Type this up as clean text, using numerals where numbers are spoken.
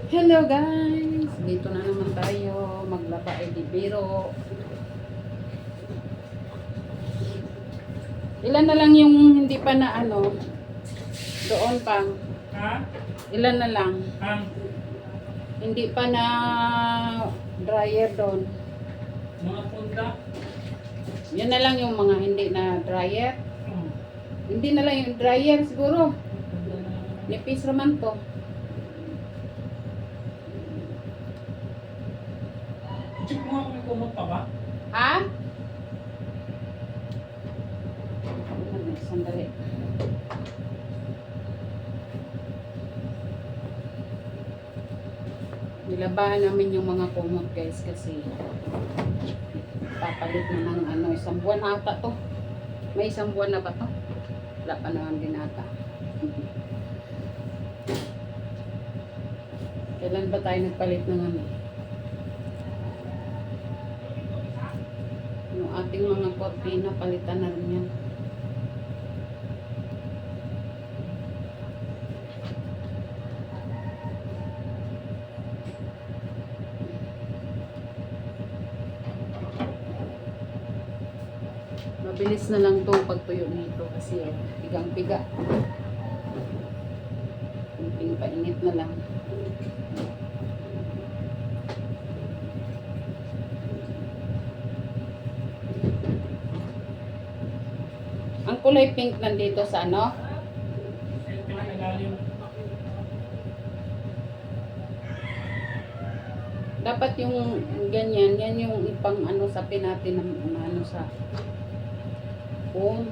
Hello guys! Dito na naman tayo maglaba di biro. Ilan na lang yung hindi pa na ano doon pang? Ha? Ilan na lang? Ang Hindi pa na dryer doon. mga punta? Yan na lang yung mga hindi na dryer. Hmm. Hindi na lang yung dryer siguro. Punta na. Nipis naman to. Check mo nga kung may kumot pa ba? Ha? Sandali. Nilabahan namin yung mga kumot guys kasi papalit na ng ano, isang buwan ata to. May isang buwan na ba to? Wala pa naman din ata. Kailan ba tayo nagpalit ng ano? Yung ating mga kortina, palitan na rin yan. Mabilis na lang to pagtuyo nito kasi pigang-piga. Kunting painit na lang. Ang kulay pink nandito sa ano? Pinakalalim. Dapat yung ganyan, yan yung ipang ano sa natin ng ano sa foam.